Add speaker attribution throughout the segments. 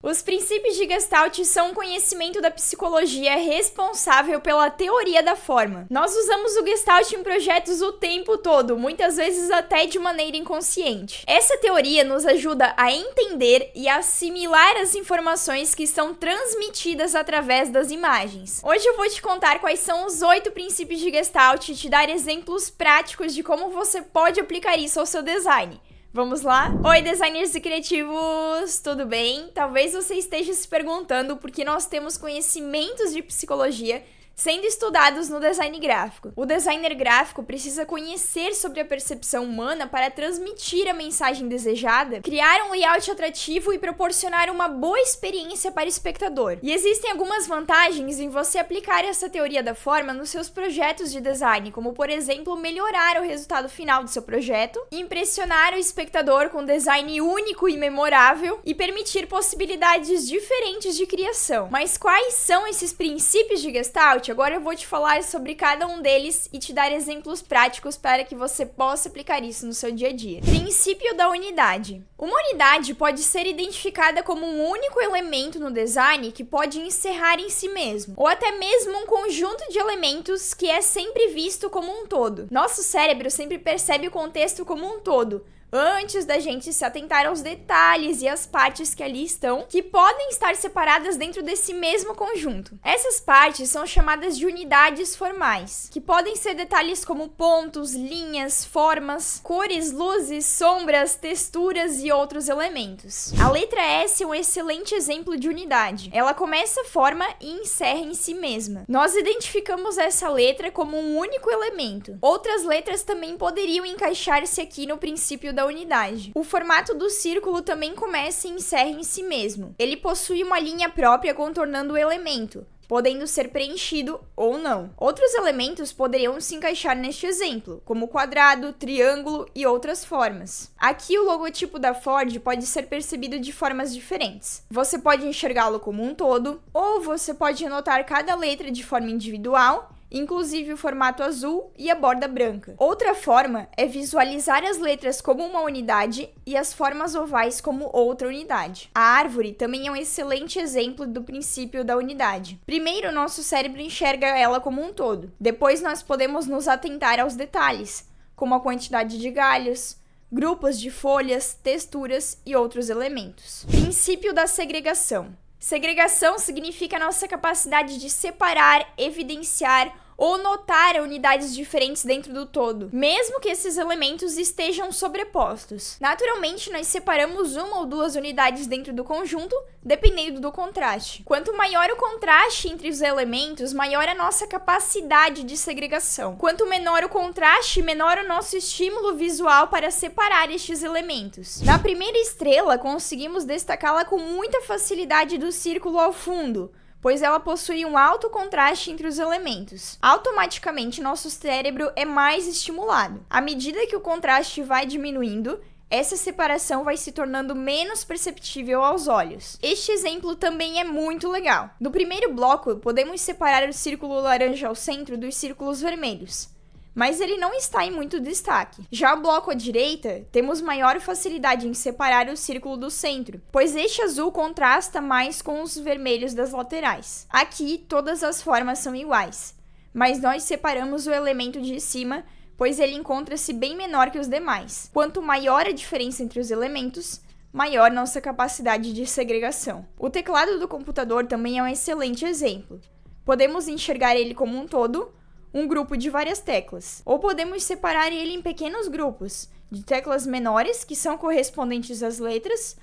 Speaker 1: Os princípios de Gestalt são um conhecimento da psicologia responsável pela teoria da forma. Nós usamos o Gestalt em projetos o tempo todo, muitas vezes até de maneira inconsciente. Essa teoria nos ajuda a entender e assimilar as informações que são transmitidas através das imagens. Hoje eu vou te contar quais são os 8 princípios de Gestalt e te dar exemplos práticos de como você pode aplicar isso ao seu design. Vamos lá? Oi, designers e criativos! Tudo bem? Talvez você esteja se perguntando por que nós temos conhecimentos de psicologia sendo estudados no design gráfico. O designer gráfico precisa conhecer sobre a percepção humana para transmitir a mensagem desejada, criar um layout atrativo e proporcionar uma boa experiência para o espectador. E existem algumas vantagens em você aplicar essa teoria da forma nos seus projetos de design, como por exemplo, melhorar o resultado final do seu projeto, impressionar o espectador com design único e memorável e permitir possibilidades diferentes de criação. Mas quais são esses princípios de Gestalt? Agora eu vou te falar sobre cada um deles e te dar exemplos práticos para que você possa aplicar isso no seu dia a dia. Princípio da unidade. Uma unidade pode ser identificada como um único elemento no design que pode encerrar em si mesmo, ou até mesmo um conjunto de elementos que é sempre visto como um todo. Nosso cérebro sempre percebe o contexto como um todo, antes da gente se atentar aos detalhes e às partes que ali estão, que podem estar separadas dentro desse mesmo conjunto. Essas partes são chamadas de unidades formais, que podem ser detalhes como pontos, linhas, formas, cores, luzes, sombras, texturas e outros elementos. A letra S é um excelente exemplo de unidade. Ela começa, forma e encerra em si mesma. Nós identificamos essa letra como um único elemento. Outras letras também poderiam encaixar-se aqui no princípio da unidade. O formato do círculo também começa e encerra em si mesmo. Ele possui uma linha própria contornando o elemento, podendo ser preenchido ou não. Outros elementos poderiam se encaixar neste exemplo, como quadrado, triângulo e outras formas. Aqui o logotipo da Ford pode ser percebido de formas diferentes. Você pode enxergá-lo como um todo, ou você pode anotar cada letra de forma individual, inclusive o formato azul e a borda branca. Outra forma é visualizar as letras como uma unidade e as formas ovais como outra unidade. A árvore também é um excelente exemplo do princípio da unidade. Primeiro, nosso cérebro enxerga ela como um todo. Depois, nós podemos nos atentar aos detalhes, como a quantidade de galhos, grupos de folhas, texturas e outros elementos. Princípio da segregação. Segregação significa a nossa capacidade de separar, evidenciar ou notar unidades diferentes dentro do todo, mesmo que esses elementos estejam sobrepostos. Naturalmente, nós separamos uma ou duas unidades dentro do conjunto, dependendo do contraste. Quanto maior o contraste entre os elementos, maior a nossa capacidade de segregação. Quanto menor o contraste, menor o nosso estímulo visual para separar estes elementos. Na primeira estrela, conseguimos destacá-la com muita facilidade do círculo ao fundo, pois ela possui um alto contraste entre os elementos. Automaticamente, nosso cérebro é mais estimulado. À medida que o contraste vai diminuindo, essa separação vai se tornando menos perceptível aos olhos. Este exemplo também é muito legal. No primeiro bloco, podemos separar o círculo laranja ao centro dos círculos vermelhos, mas ele não está em muito destaque. Já o bloco à direita, temos maior facilidade em separar o círculo do centro, pois este azul contrasta mais com os vermelhos das laterais. Aqui, todas as formas são iguais, mas nós separamos o elemento de cima, pois ele encontra-se bem menor que os demais. Quanto maior a diferença entre os elementos, maior nossa capacidade de segregação. O teclado do computador também é um excelente exemplo. Podemos enxergar ele como um todo, um grupo de várias teclas, ou podemos separar ele em pequenos grupos, de teclas menores, que são correspondentes às letras,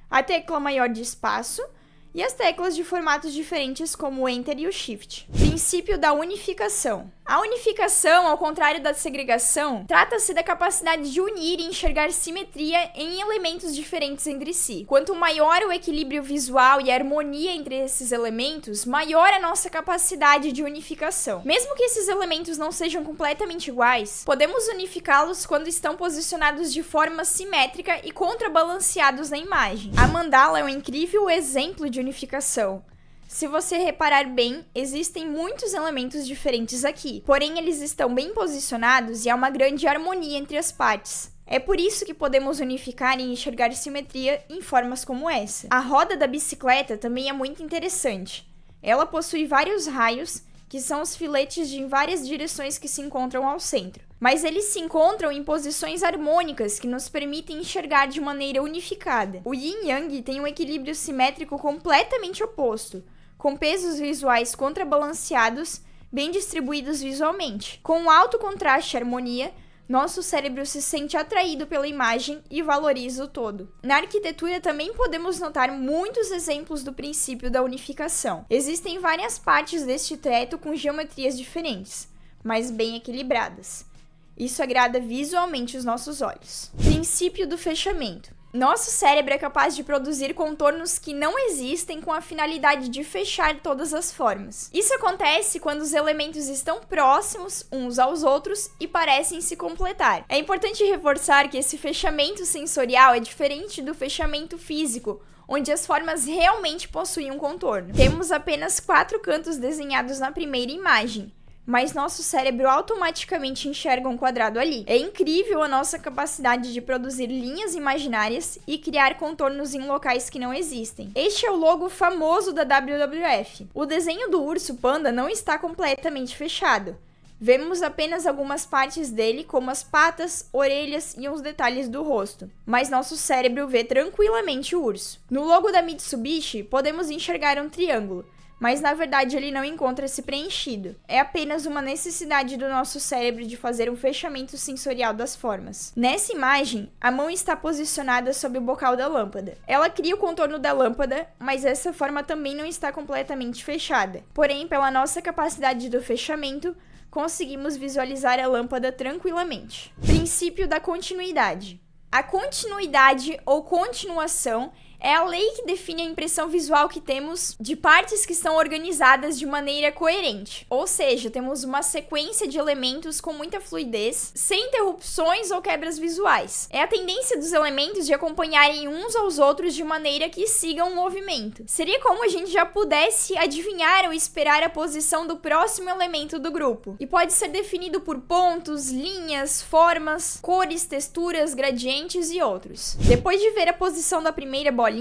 Speaker 1: a tecla maior de espaço, e as teclas de formatos diferentes como o Enter e o Shift. Princípio da unificação. A unificação, ao contrário da segregação, trata-se da capacidade de unir e enxergar simetria em elementos diferentes entre si. Quanto maior o equilíbrio visual e a harmonia entre esses elementos, maior a nossa capacidade de unificação. Mesmo que esses elementos não sejam completamente iguais, podemos unificá-los quando estão posicionados de forma simétrica e contrabalanceados na imagem. A mandala é um incrível exemplo de unificação. Se você reparar bem, existem muitos elementos diferentes aqui, porém eles estão bem posicionados e há uma grande harmonia entre as partes. É por isso que podemos unificar e enxergar simetria em formas como essa. A roda da bicicleta também é muito interessante. Ela possui vários raios, que são os filetes em várias direções que se encontram ao centro. Mas eles se encontram em posições harmônicas que nos permitem enxergar de maneira unificada. O Yin Yang tem um equilíbrio simétrico completamente oposto, com pesos visuais contrabalanceados, bem distribuídos visualmente. Com alto contraste e harmonia, nosso cérebro se sente atraído pela imagem e valoriza o todo. Na arquitetura também podemos notar muitos exemplos do princípio da unificação. Existem várias partes deste teto com geometrias diferentes, mas bem equilibradas. Isso agrada visualmente os nossos olhos. Princípio do fechamento. Nosso cérebro é capaz de produzir contornos que não existem com a finalidade de fechar todas as formas. Isso acontece quando os elementos estão próximos uns aos outros e parecem se completar. É importante reforçar que esse fechamento sensorial é diferente do fechamento físico, onde as formas realmente possuem um contorno. Temos apenas 4 cantos desenhados na primeira imagem, mas nosso cérebro automaticamente enxerga um quadrado ali. É incrível a nossa capacidade de produzir linhas imaginárias e criar contornos em locais que não existem. Este é o logo famoso da WWF. O desenho do urso panda não está completamente fechado. Vemos apenas algumas partes dele, como as patas, orelhas e uns detalhes do rosto. Mas nosso cérebro vê tranquilamente o urso. No logo da Mitsubishi, podemos enxergar um triângulo, mas na verdade ele não encontra-se preenchido. É apenas uma necessidade do nosso cérebro de fazer um fechamento sensorial das formas. Nessa imagem, a mão está posicionada sobre o bocal da lâmpada. Ela cria o contorno da lâmpada, mas essa forma também não está completamente fechada. Porém, pela nossa capacidade do fechamento, conseguimos visualizar a lâmpada tranquilamente. Princípio da continuidade. A continuidade ou continuação é a lei que define a impressão visual que temos de partes que estão organizadas de maneira coerente. Ou seja, temos uma sequência de elementos com muita fluidez, sem interrupções ou quebras visuais. É a tendência dos elementos de acompanharem uns aos outros de maneira que sigam o movimento. Seria como a gente já pudesse adivinhar ou esperar a posição do próximo elemento do grupo. E pode ser definido por pontos, linhas, formas, cores, texturas, gradientes e outros. Depois de ver a posição da primeira bolinha,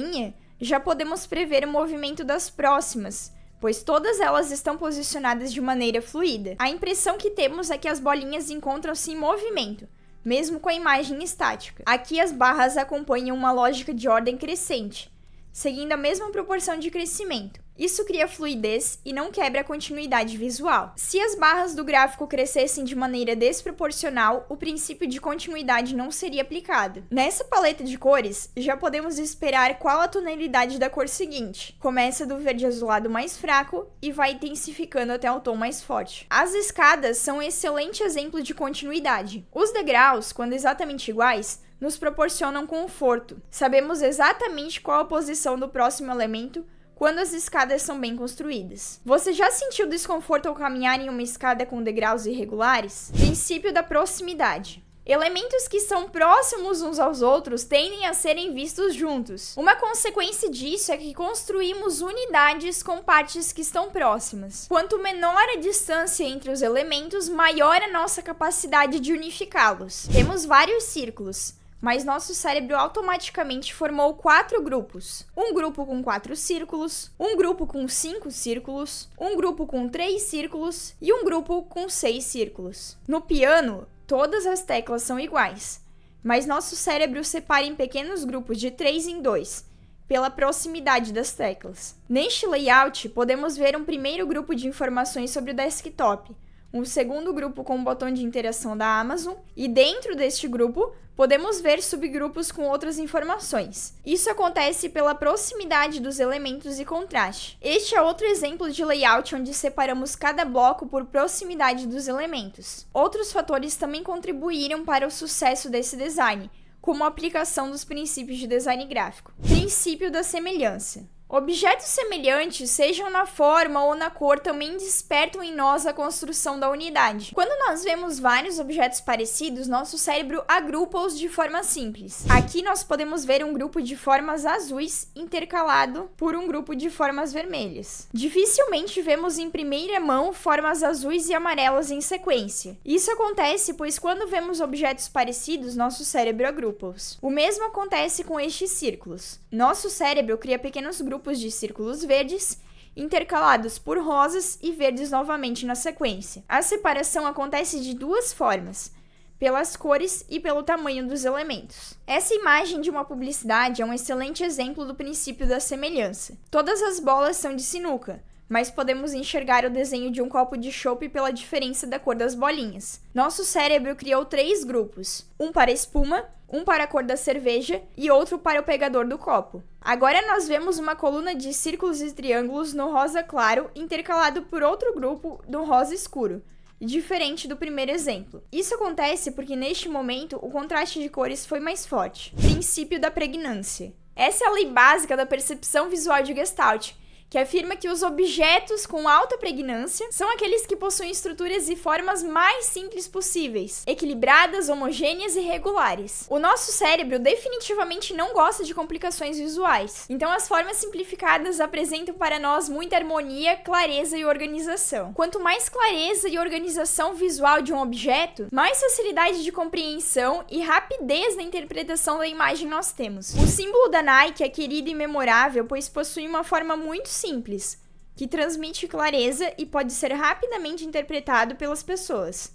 Speaker 1: já podemos prever o movimento das próximas, pois todas elas estão posicionadas de maneira fluida. A impressão que temos é que as bolinhas encontram-se em movimento, mesmo com a imagem estática. Aqui as barras acompanham uma lógica de ordem crescente, seguindo a mesma proporção de crescimento. Isso cria fluidez e não quebra a continuidade visual. Se as barras do gráfico crescessem de maneira desproporcional, o princípio de continuidade não seria aplicado. Nessa paleta de cores, já podemos esperar qual a tonalidade da cor seguinte. Começa do verde azulado mais fraco e vai intensificando até o tom mais forte. As escadas são um excelente exemplo de continuidade. Os degraus, quando exatamente iguais, nos proporcionam conforto. Sabemos exatamente qual a posição do próximo elemento quando as escadas são bem construídas. Você já sentiu desconforto ao caminhar em uma escada com degraus irregulares? Princípio da proximidade. Elementos que são próximos uns aos outros tendem a serem vistos juntos. Uma consequência disso é que construímos unidades com partes que estão próximas. Quanto menor a distância entre os elementos, maior a nossa capacidade de unificá-los. Temos vários círculos, mas nosso cérebro automaticamente formou 4 grupos. Um grupo com 4 círculos, um grupo com 5 círculos, um grupo com 3 círculos e um grupo com 6 círculos. No piano, todas as teclas são iguais, mas nosso cérebro separa em pequenos grupos de 3 em 2, pela proximidade das teclas. Neste layout, podemos ver um primeiro grupo de informações sobre o desktop, um segundo grupo com o botão de interação da Amazon, e dentro deste grupo, podemos ver subgrupos com outras informações. Isso acontece pela proximidade dos elementos e contraste. Este é outro exemplo de layout onde separamos cada bloco por proximidade dos elementos. Outros fatores também contribuíram para o sucesso desse design, como a aplicação dos princípios de design gráfico. Princípio da semelhança. Objetos semelhantes, sejam na forma ou na cor, também despertam em nós a construção da unidade. Quando nós vemos vários objetos parecidos, nosso cérebro agrupa-os de forma simples. Aqui nós podemos ver um grupo de formas azuis intercalado por um grupo de formas vermelhas. Dificilmente vemos em primeira mão formas azuis e amarelas em sequência. Isso acontece pois quando vemos objetos parecidos, nosso cérebro agrupa-os. O mesmo acontece com estes círculos. Nosso cérebro cria pequenos grupos de círculos verdes, intercalados por rosas e verdes novamente na sequência. A separação acontece de duas formas, pelas cores e pelo tamanho dos elementos. Essa imagem de uma publicidade é um excelente exemplo do princípio da semelhança. Todas as bolas são de sinuca, mas podemos enxergar o desenho de um copo de chopp pela diferença da cor das bolinhas. Nosso cérebro criou 3 grupos, um para espuma, um para a cor da cerveja e outro para o pegador do copo. Agora nós vemos uma coluna de círculos e triângulos no rosa claro intercalado por outro grupo no rosa escuro, diferente do primeiro exemplo. Isso acontece porque neste momento o contraste de cores foi mais forte. Princípio da pregnância. Essa é a lei básica da percepção visual de Gestalt, que afirma que os objetos com alta pregnância são aqueles que possuem estruturas e formas mais simples possíveis, equilibradas, homogêneas e regulares. O nosso cérebro definitivamente não gosta de complicações visuais, então as formas simplificadas apresentam para nós muita harmonia, clareza e organização. Quanto mais clareza e organização visual de um objeto, mais facilidade de compreensão e rapidez na interpretação da imagem nós temos. O símbolo da Nike é querido e memorável, pois possui uma forma muito simples, que transmite clareza e pode ser rapidamente interpretado pelas pessoas.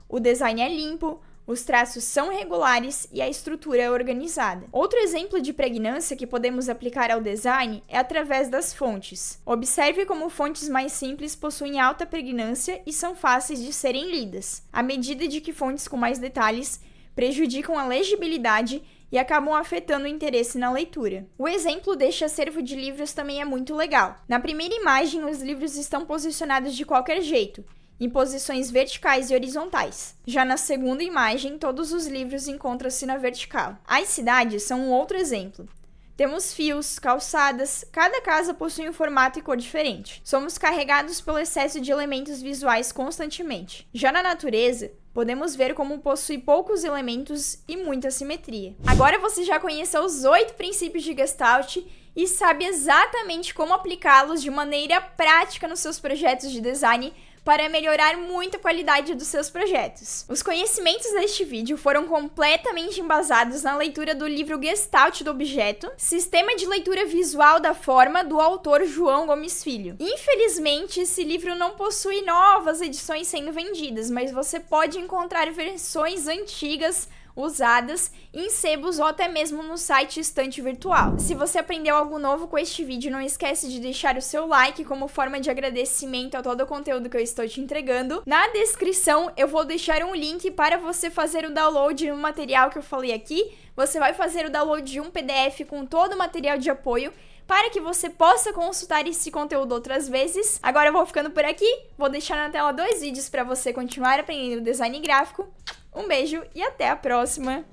Speaker 1: O design é limpo, os traços são regulares e a estrutura é organizada. Outro exemplo de pregnância que podemos aplicar ao design é através das fontes. Observe como fontes mais simples possuem alta pregnância e são fáceis de serem lidas, à medida de que fontes com mais detalhes prejudicam a legibilidade e acabam afetando o interesse na leitura. O exemplo deste acervo de livros também é muito legal. Na primeira imagem, os livros estão posicionados de qualquer jeito, em posições verticais e horizontais. Já na segunda imagem, todos os livros encontram-se na vertical. As cidades são um outro exemplo. Temos fios, calçadas, cada casa possui um formato e cor diferente. Somos carregados pelo excesso de elementos visuais constantemente. Já na natureza, podemos ver como possui poucos elementos e muita simetria. Agora você já conheceu os 8 princípios de Gestalt e sabe exatamente como aplicá-los de maneira prática nos seus projetos de design para melhorar muito a qualidade dos seus projetos. Os conhecimentos deste vídeo foram completamente embasados na leitura do livro Gestalt do Objeto, Sistema de Leitura Visual da Forma, do autor João Gomes Filho. Infelizmente, esse livro não possui novas edições sendo vendidas, mas você pode encontrar versões antigas usadas em sebos ou até mesmo no site Estante Virtual. Se você aprendeu algo novo com este vídeo, não esquece de deixar o seu like como forma de agradecimento a todo o conteúdo que eu estou te entregando. Na descrição eu vou deixar um link para você fazer o download do material que eu falei aqui. Você vai fazer o download de um PDF com todo o material de apoio para que você possa consultar esse conteúdo outras vezes. Agora eu vou ficando por aqui, vou deixar na tela 2 vídeos para você continuar aprendendo design gráfico. Um beijo e até a próxima!